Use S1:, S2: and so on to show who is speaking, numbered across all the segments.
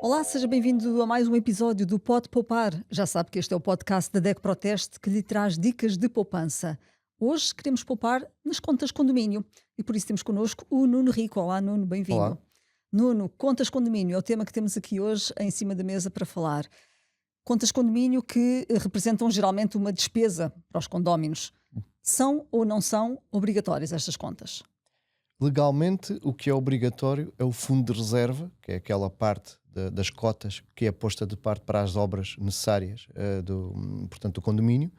S1: Olá, seja bem-vindo a mais um episódio do Pode Poupar. Já sabe que este é o podcast da DEC Proteste que lhe traz dicas de poupança. Hoje queremos poupar nas contas condomínio e por isso temos connosco o Nuno Rico. Olá, Nuno,
S2: Olá.
S1: bem-vindo. Nuno, contas condomínio é o tema que temos aqui hoje em cima da mesa para falar. Contas condomínio que representam geralmente uma despesa para os condóminos. São ou não são obrigatórias estas contas?
S2: Legalmente, o que é obrigatório é o fundo de reserva, que é aquela parte das cotas que é posta de parte para as obras necessárias portanto, do condomínio.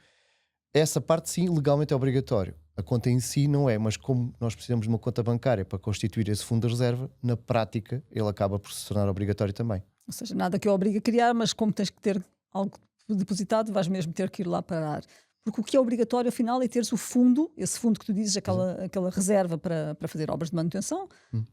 S2: Essa parte, sim, legalmente é obrigatório. A conta em si não é, mas como nós precisamos de uma conta bancária para constituir esse fundo de reserva, na prática ele acaba por se tornar obrigatório também.
S1: Ou seja, nada que eu obrigue a criar, mas como tens que ter algo depositado, vais mesmo ter que ir lá parar. Porque o que é obrigatório, afinal, é teres o fundo, esse fundo que tu dizes, aquela reserva para fazer obras de manutenção,
S2: Hum.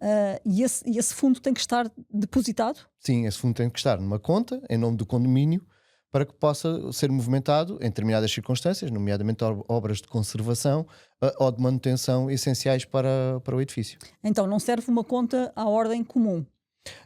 S1: e esse fundo tem que estar depositado.
S2: Sim, esse fundo tem que estar numa conta, em nome do condomínio, para que possa ser movimentado em determinadas circunstâncias, nomeadamente obras de conservação ou de manutenção essenciais para o edifício.
S1: Então, não serve uma conta à ordem comum.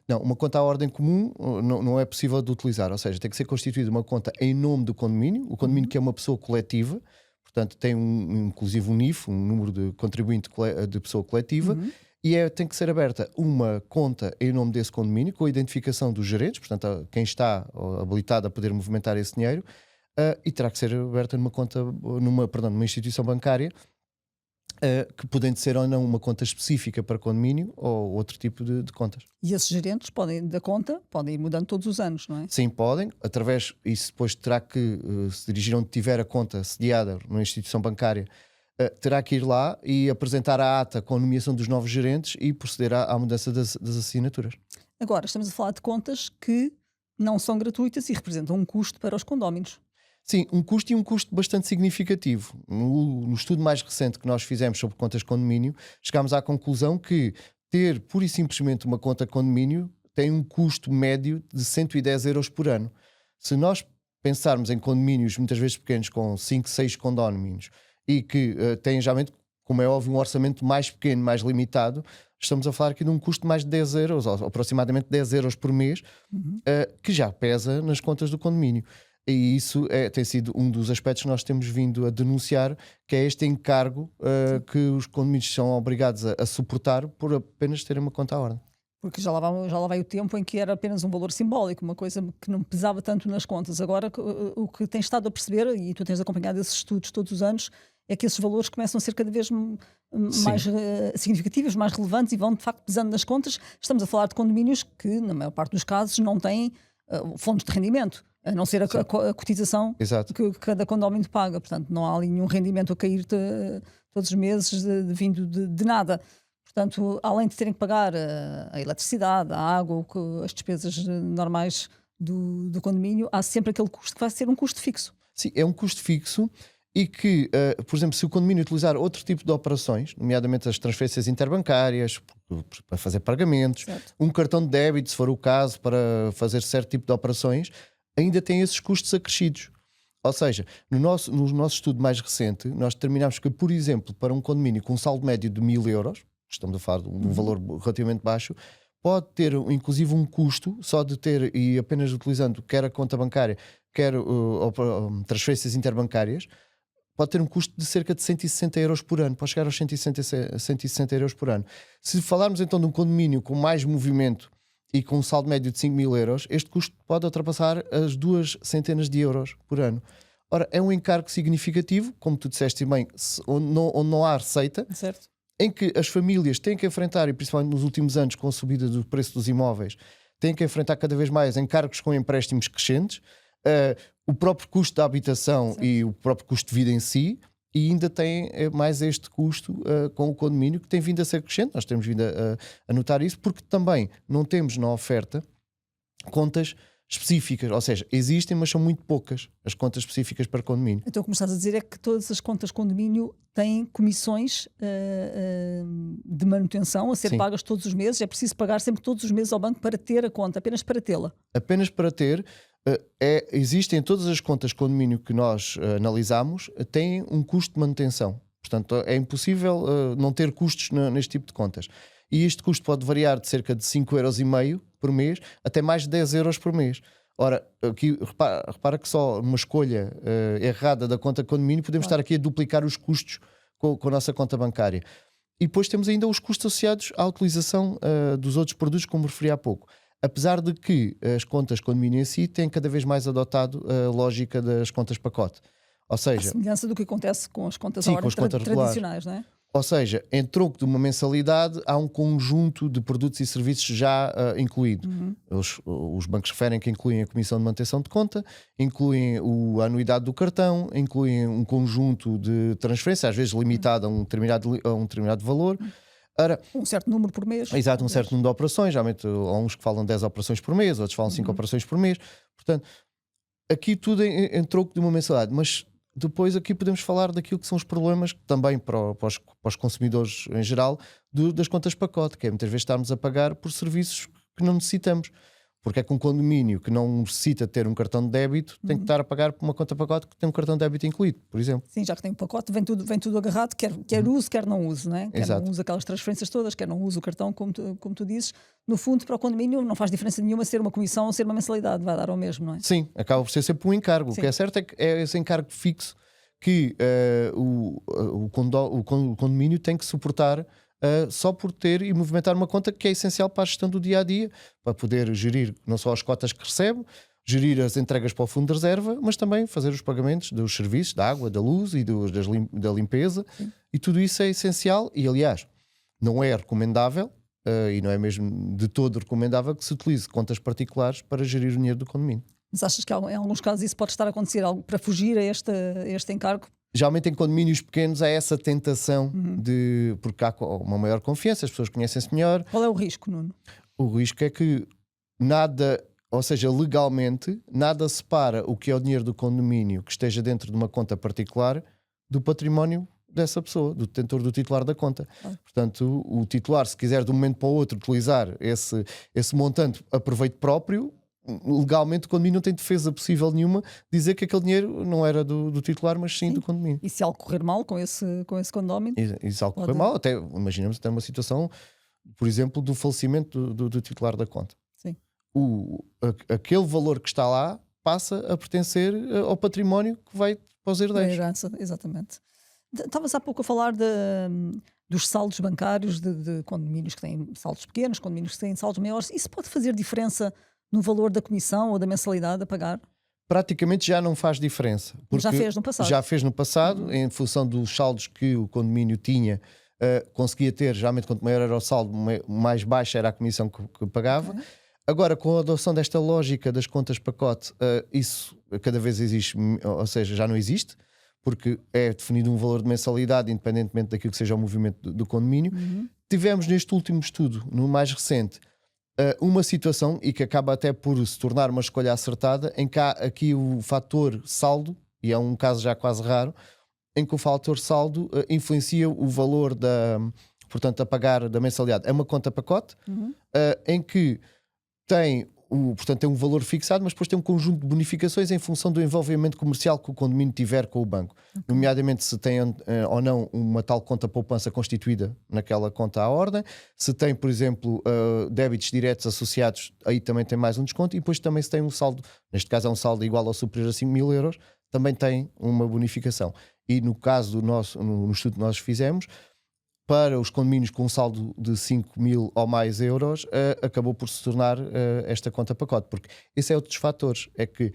S2: Não, uma conta à ordem comum não é possível de utilizar, ou seja, tem que ser constituída uma conta em nome do condomínio, o condomínio que é uma pessoa coletiva, portanto tem inclusive um NIF, um número de contribuinte de pessoa coletiva, e tem que ser aberta uma conta em nome desse condomínio, com a identificação dos gerentes, portanto quem está habilitado a poder movimentar esse dinheiro, e terá que ser aberta numa conta, numa instituição bancária, que podem ser ou não uma conta específica para condomínio ou outro tipo de contas.
S1: E esses gerentes da conta podem ir mudando todos os anos, não é?
S2: Sim, podem, isso depois terá que, se dirigir onde tiver a conta sediada numa instituição bancária, terá que ir lá e apresentar a ata com a nomeação dos novos gerentes e proceder à mudança das assinaturas.
S1: Agora, estamos a falar de contas que não são gratuitas e representam um custo para os condóminos.
S2: Sim, um custo e um custo bastante significativo. No estudo mais recente que nós fizemos sobre contas de condomínio, chegámos à conclusão que ter pura e simplesmente uma conta de condomínio tem um custo médio de 110 euros por ano. Se nós pensarmos em condomínios muitas vezes pequenos com 5, 6 condóminos e que têm geralmente, como é óbvio, um orçamento mais pequeno, mais limitado, estamos a falar aqui de um custo de mais de 10 euros, ou aproximadamente 10 euros por mês, que já pesa nas contas do condomínio. E isso tem sido um dos aspectos que nós temos vindo a denunciar, que é este encargo que os condomínios são obrigados a suportar por apenas terem uma conta à ordem.
S1: Porque já lá vai o tempo em que era apenas um valor simbólico, uma coisa que não pesava tanto nas contas. Agora, o que tens estado a perceber, e tu tens acompanhado esses estudos todos os anos, é que esses valores começam a ser cada vez mais significativos, mais relevantes e vão, de facto, pesando nas contas. Estamos a falar de condomínios que, na maior parte dos casos, não têm fontes de rendimento, a não ser a cotização
S2: Exato.
S1: que cada condomínio paga. Portanto, não há ali nenhum rendimento a cair todos os meses vindo de nada. Portanto, além de terem que pagar a eletricidade, a água, as despesas normais do condomínio, há sempre aquele custo que vai ser um custo fixo.
S2: Sim, é um custo fixo e que, por exemplo, se o condomínio utilizar outro tipo de operações, nomeadamente as transferências interbancárias, para fazer pagamentos,
S1: Certo.
S2: um cartão de débito, se for o caso, para fazer certo tipo de operações, ainda tem esses custos acrescidos. Ou seja, no nosso estudo mais recente, nós determinámos que, por exemplo, para um condomínio com um saldo médio de 1000 euros, estamos a falar de um valor relativamente baixo, pode ter inclusive um custo só de ter, e apenas utilizando quer a conta bancária, quer transferências interbancárias, pode ter um custo de cerca de 160 euros por ano, pode chegar aos 160 euros por ano. Se falarmos então de um condomínio com mais movimento e com um saldo médio de 5 mil euros, este custo pode ultrapassar as 200 de euros por ano. Ora, é um encargo significativo, como tu disseste bem, onde não há receita,
S1: Certo?
S2: em que as famílias têm que enfrentar, e principalmente nos últimos anos com a subida do preço dos imóveis, têm que enfrentar cada vez mais encargos com empréstimos crescentes, o próprio custo da habitação
S1: Certo.
S2: e o próprio custo de vida em si, e ainda tem mais este custo com o condomínio, que tem vindo a ser crescente. Nós temos vindo a notar isso, porque também não temos na oferta contas específicas, ou seja, existem, mas são muito poucas as contas específicas para condomínio.
S1: Então, o que me estás a dizer é que todas as contas condomínio têm comissões de manutenção a ser
S2: Sim.
S1: pagas todos os meses. É preciso pagar sempre todos os meses ao banco para ter a conta, apenas para tê-la.
S2: Apenas para ter, existem todas as contas de condomínio que nós analisamos, têm um custo de manutenção. Portanto, é impossível não ter custos neste tipo de contas. e este custo pode variar de cerca de 5,5 € por mês até mais de 10 € por mês. Ora, aqui repara que só numa escolha errada da conta condomínio podemos estar aqui a duplicar os custos com a nossa conta bancária. E depois temos ainda os custos associados à utilização dos outros produtos, como referi há pouco. Apesar de que as contas condomínio em si têm cada vez mais adotado a lógica das contas pacote. Ou
S1: A
S2: seja,
S1: semelhança do que acontece com as contas
S2: sim,
S1: à
S2: com
S1: ordem
S2: as contas regulares.
S1: tradicionais, não é?
S2: Ou seja, em troco de uma mensalidade há um conjunto de produtos e serviços já incluído. Os bancos referem que incluem a comissão de manutenção de conta, incluem a anuidade do cartão, incluem um conjunto de transferências, às vezes limitado a um determinado valor. Ora,
S1: Um certo número por mês.
S2: exato, um certo número de operações, geralmente há uns que falam 10 operações por mês, outros falam 5 operações por mês. Portanto, aqui tudo em troco de uma mensalidade, mas depois aqui podemos falar daquilo que são os problemas também para os consumidores em geral das contas pacote, que é muitas vezes estarmos a pagar por serviços que não necessitamos. Porque é que um condomínio que não necessita ter um cartão de débito tem que estar a pagar por uma conta pacote que tem um cartão de débito incluído, por exemplo.
S1: Sim, já que tem um pacote, vem tudo agarrado, quer use, quer não use, não é? Quer
S2: Exato.
S1: não use aquelas transferências todas, quer não use o cartão, como tu dizes. No fundo, para o condomínio não faz diferença nenhuma ser uma comissão ou ser uma mensalidade, vai dar ao mesmo, não é?
S2: Sim, acaba por ser sempre um encargo.
S1: Sim.
S2: O que é certo é que é esse encargo fixo que o condomínio tem que suportar só por ter e movimentar uma conta que é essencial para a gestão do dia a dia, para poder gerir não só as cotas que recebe, gerir as entregas para o fundo de reserva, mas também fazer os pagamentos dos serviços, da água, da luz e da limpeza.
S1: Sim.
S2: E tudo isso é essencial e, aliás, não é recomendável e não é mesmo de todo recomendável que se utilize contas particulares para gerir o dinheiro do condomínio.
S1: Mas achas que em alguns casos isso pode estar a acontecer algo para fugir a este encargo?
S2: Geralmente em condomínios pequenos há essa tentação porque há uma maior confiança, as pessoas conhecem-se melhor.
S1: Qual é o risco, Nuno?
S2: O risco é que nada, ou seja, legalmente, nada separa o que é o dinheiro do condomínio que esteja dentro de uma conta particular do património dessa pessoa, do detentor, do titular da conta. Portanto, o titular, se quiser de um momento para o outro utilizar esse montante a proveito próprio, legalmente o condomínio não tem defesa possível nenhuma dizer que aquele dinheiro não era do titular, mas sim do condomínio.
S1: E se algo correr mal com esse condomínio?
S2: E se algo correr mal, até imaginamos até uma situação, por exemplo, do falecimento do titular da conta.
S1: Sim.
S2: Aquele valor que está lá passa a pertencer ao património que vai para os
S1: A
S2: herdeiros.
S1: herança, exatamente. Estavas há pouco a falar dos saldos bancários de condomínios que têm saldos pequenos, condomínios que têm saldos maiores. Isso pode fazer diferença no valor da comissão ou da mensalidade a pagar?
S2: Praticamente já não faz diferença.
S1: Mas já
S2: porque
S1: fez no passado.
S2: Já fez no passado, em função dos saldos que o condomínio tinha, conseguia ter, geralmente quanto maior era o saldo, mais baixa era a comissão que pagava.
S1: Ok.
S2: Agora, com a adoção desta lógica das contas pacote, isso cada vez existe, ou seja, já não existe, porque é definido um valor de mensalidade, independentemente daquilo que seja o movimento do condomínio. Tivemos neste último estudo, no mais recente, uma situação, e que acaba até por se tornar uma escolha acertada, em que há aqui o fator saldo, e é um caso já quase raro, em que o fator saldo influencia o valor portanto, a pagar da mensalidade. É uma conta pacote, em que tem um valor fixado, mas depois tem um conjunto de bonificações em função do envolvimento comercial que o condomínio tiver com o banco. Nomeadamente se tem ou não uma tal conta poupança constituída naquela conta à ordem, se tem, por exemplo, débitos diretos associados, aí também tem mais um desconto, e depois também se tem um saldo, neste caso é um saldo igual ou superior a 5.000 euros, também tem uma bonificação. E no caso no estudo que nós fizemos, para os condomínios com um saldo de 5.000 ou mais euros, acabou por se tornar esta conta pacote, porque esse é outro dos fatores, é que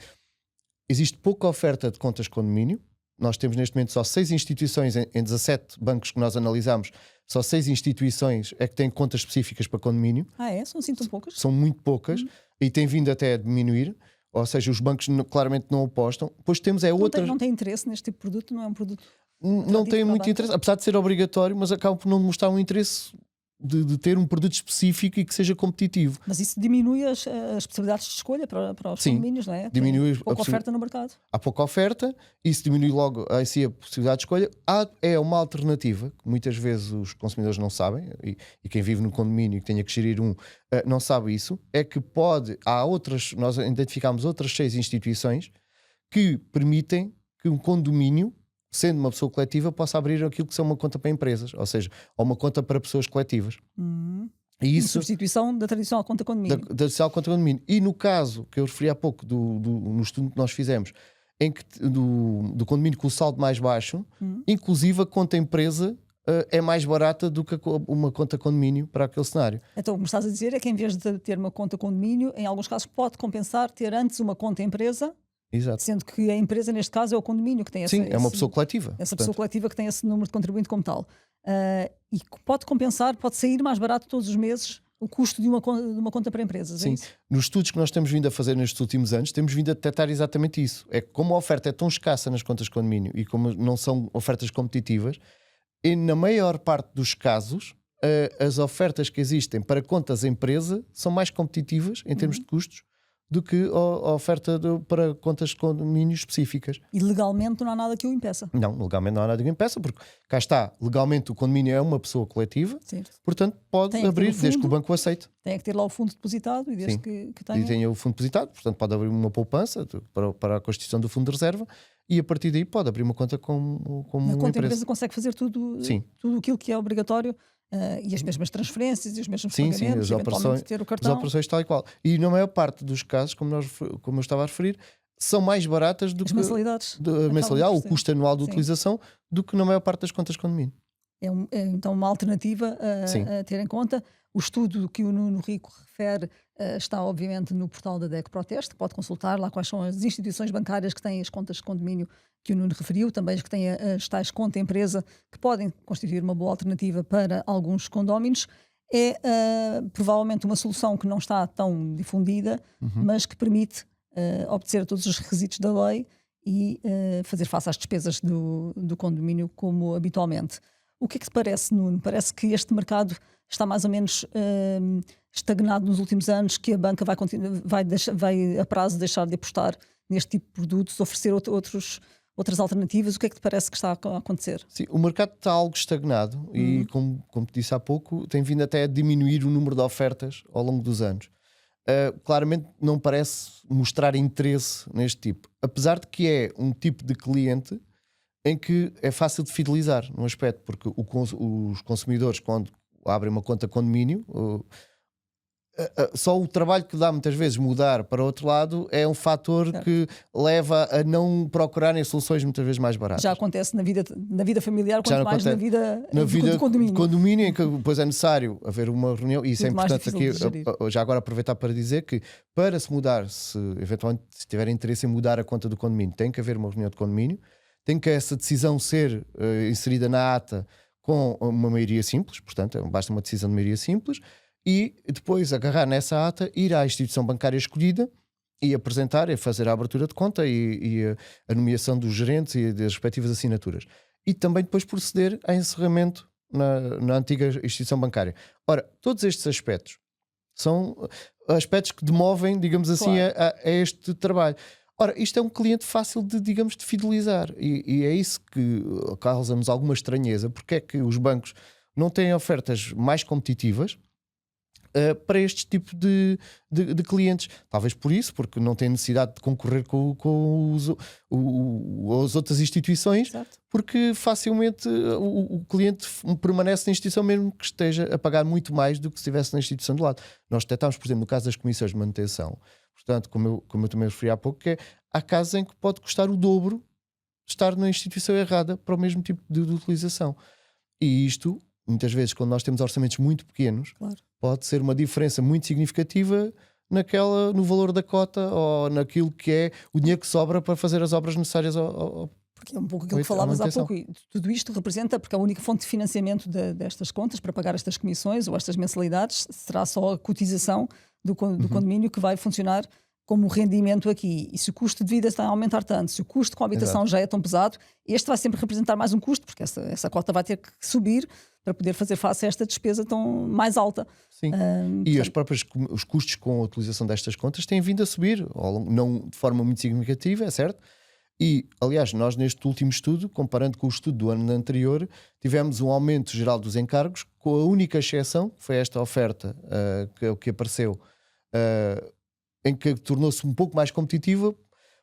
S2: existe pouca oferta de contas condomínio. Nós temos neste momento só 6 instituições em 17 bancos que nós analisamos, só 6 instituições é que têm contas específicas para condomínio.
S1: Ah, é? São assim tão poucas?
S2: São muito poucas e tem vindo até a diminuir, ou seja, os bancos claramente não apostam. Depois temos outras...
S1: Não tem interesse neste tipo de produto? Não é um produto...
S2: Não tem muito interesse, apesar de ser obrigatório, mas acabam por não demonstrar um interesse de ter um produto específico e que seja competitivo.
S1: Mas isso diminui as possibilidades de escolha para os condomínios, não é?
S2: Diminui
S1: Tem pouca oferta no mercado.
S2: Há pouca oferta, isso diminui logo assim, a possibilidade de escolha. É uma alternativa que muitas vezes os consumidores não sabem, e quem vive no condomínio e que tenha que gerir não sabe isso, é que nós identificámos outras 6 instituições que permitem que um condomínio sendo uma pessoa coletiva, possa abrir aquilo que são uma conta para empresas, ou seja, ou uma conta para pessoas coletivas. E
S1: Em
S2: isso
S1: substituição da tradicional conta condomínio.
S2: da social contra condomínio. E no caso que eu referi há pouco, no estudo que nós fizemos, em que, do condomínio com o saldo mais baixo, inclusive a conta empresa é mais barata do que uma conta condomínio para aquele cenário.
S1: Então, o que me estás a dizer é que em vez de ter uma conta condomínio, em alguns casos pode compensar ter antes uma conta empresa,
S2: Exato.
S1: sendo que a empresa, neste caso, é o condomínio que tem
S2: Sim, é uma pessoa coletiva.
S1: essa
S2: portanto.
S1: pessoa coletiva que tem esse número de contribuinte como tal. E que pode compensar, pode sair mais barato todos os meses o custo de uma conta para empresas.
S2: Sim,
S1: É isso?
S2: nos estudos que nós temos vindo a fazer nestes últimos anos, temos vindo a detectar exatamente isso. É que como a oferta é tão escassa nas contas de condomínio e como não são ofertas competitivas, e na maior parte dos casos, as ofertas que existem para contas empresa são mais competitivas em termos de custos do que a oferta para contas de condomínio específicas.
S1: E legalmente não há nada que o impeça.
S2: Não, legalmente não há nada que impeça, porque cá está, legalmente o condomínio é uma pessoa coletiva,
S1: Certo.
S2: portanto pode
S1: Tem que ter
S2: abrir
S1: o fundo.
S2: desde que o banco o aceite.
S1: Tem que ter lá o fundo depositado e desde
S2: Sim.
S1: que
S2: E
S1: tenha.
S2: tem o fundo depositado, portanto pode abrir uma poupança para a constituição do fundo de reserva e a partir daí pode abrir uma conta como
S1: Na
S2: uma
S1: conta
S2: empresa.
S1: empresa consegue fazer tudo
S2: Sim.
S1: aquilo que é obrigatório e as mesmas transferências e os mesmos
S2: Sim,
S1: pagamentos,
S2: as
S1: eventualmente
S2: operações,
S1: ter o
S2: as
S1: cartão.
S2: operações tal e qual. E na maior parte dos casos, como eu estava a referir, são mais baratas do
S1: As
S2: que
S1: mensalidades.
S2: a
S1: acabam
S2: mensalidade,
S1: por
S2: o
S1: ser.
S2: custo anual de
S1: Sim.
S2: utilização, do que na maior parte das contas de condomínio.
S1: É então uma alternativa
S2: Sim.
S1: a ter em conta. O estudo que o Nuno Rico refere está obviamente no portal da DEC Proteste, que pode consultar lá quais são as instituições bancárias que têm as contas de condomínio que o Nuno referiu, também as que têm as tais conta empresa, que podem constituir uma boa alternativa para alguns condóminos. É provavelmente uma solução que não está tão difundida, mas que permite obter todos os requisitos da lei e fazer face às despesas do condomínio como habitualmente. O que é que te parece, Nuno? Parece que este mercado está mais ou menos estagnado nos últimos anos, que a banca vai a prazo deixar de apostar neste tipo de produtos, oferecer outras alternativas. O que é que te parece que está a acontecer?
S2: Sim, o mercado está algo estagnado e, como te disse há pouco, tem vindo até a diminuir o número de ofertas ao longo dos anos. Claramente não parece mostrar interesse neste tipo, apesar de que é um tipo de cliente em que é fácil de fidelizar num aspecto, porque os consumidores, quando abrem uma conta condomínio, só o trabalho que dá muitas vezes mudar para outro lado é um fator
S1: Certo.
S2: que leva a não procurarem soluções muitas vezes mais baratas.
S1: Já acontece na vida familiar,
S2: Já
S1: quanto
S2: não
S1: mais na
S2: acontece
S1: vida,
S2: na vida
S1: de condomínio.
S2: de condomínio, em que depois é necessário haver uma reunião, e isso é
S1: Muito mais
S2: importante
S1: difícil
S2: aqui,
S1: de gerir.
S2: já agora aproveitar para dizer que para se mudar, se eventualmente se tiver interesse em mudar a conta do condomínio, tem que haver uma reunião de condomínio, tem que essa decisão ser inserida na ata com uma maioria simples, portanto basta uma decisão de maioria simples, e depois agarrar nessa ata, ir à instituição bancária escolhida e apresentar e fazer a abertura de conta e a nomeação dos gerentes e das respectivas assinaturas. E também depois proceder a encerramento na antiga instituição bancária. Ora, todos estes aspectos são aspectos que demovem, digamos assim,
S1: Claro.
S2: a este trabalho. Ora, isto é um cliente fácil de, digamos, de fidelizar e é isso que causa-nos alguma estranheza, porque é que os bancos não têm ofertas mais competitivas para este tipo de clientes. Talvez por isso, porque não têm necessidade de concorrer com as outras instituições,
S1: Exato.
S2: porque facilmente o cliente permanece na instituição mesmo que esteja a pagar muito mais do que se estivesse na instituição do lado. Nós detectámos, por exemplo, no caso das comissões de manutenção, portanto, como eu também referi há pouco, que há casos em que pode custar o dobro estar na instituição errada para o mesmo tipo de utilização. E isto, muitas vezes, quando nós temos orçamentos muito pequenos,
S1: Claro.
S2: pode ser uma diferença muito significativa no valor da cota ou naquilo que é o dinheiro que sobra para fazer as obras necessárias
S1: Porque é um pouco aquilo que
S2: à
S1: falavas há
S2: manutenção.
S1: pouco. E tudo isto representa, porque a única fonte de financiamento destas contas para pagar estas comissões ou estas mensalidades será só a cotização do condomínio que vai funcionar como rendimento aqui. E se o custo de vida está a aumentar tanto, se o custo com a habitação já é tão pesado, este vai sempre representar mais um custo, porque essa cota vai ter que subir para poder fazer face a esta despesa tão mais alta.
S2: Sim. E os custos com a utilização destas contas têm vindo a subir, não de forma muito significativa, é certo? E, aliás, nós neste último estudo, comparando com o estudo do ano anterior, tivemos um aumento geral dos encargos, com a única exceção, que foi esta oferta que apareceu, em que tornou-se um pouco mais competitiva,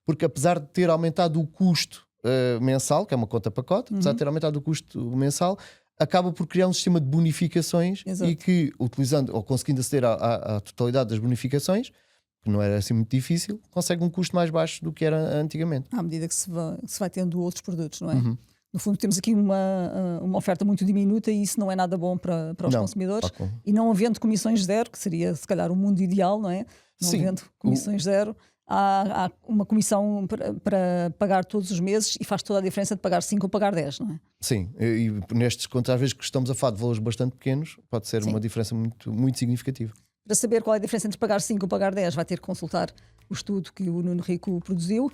S2: porque apesar de ter aumentado o custo mensal, que é uma conta pacote, apesar de ter aumentado o custo mensal, acaba por criar um sistema de bonificações.
S1: Exato.
S2: E que, utilizando ou conseguindo aceder à totalidade das bonificações, que não era assim muito difícil, consegue um custo mais baixo do que era antigamente.
S1: À medida que se vai tendo outros produtos, não é? No fundo, temos aqui uma oferta muito diminuta e isso não é nada bom para os
S2: Não,
S1: consumidores.
S2: Paco.
S1: E não havendo comissões zero, que seria se calhar o mundo ideal, não é? Não
S2: Sim.
S1: havendo comissões zero, há uma comissão para pagar todos os meses e faz toda a diferença de pagar 5 ou pagar 10, não é?
S2: Sim, e nestes contos, às vezes que estamos a falar de valores bastante pequenos, pode ser
S1: Sim.
S2: uma diferença muito, muito significativa.
S1: Para saber qual é a diferença entre pagar 5 ou pagar 10, vai ter que consultar o estudo que o Nuno Rico produziu.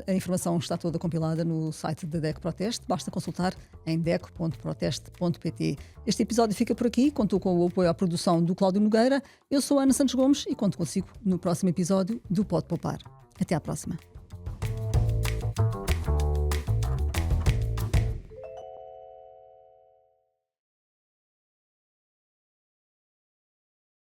S1: A informação está toda compilada no site da DECO Proteste. Basta consultar em deco.proteste.pt. Este episódio fica por aqui. Contou com o apoio à produção do Cláudio Nogueira. Eu sou a Ana Santos Gomes e conto consigo no próximo episódio do Pode Poupar. Até à próxima.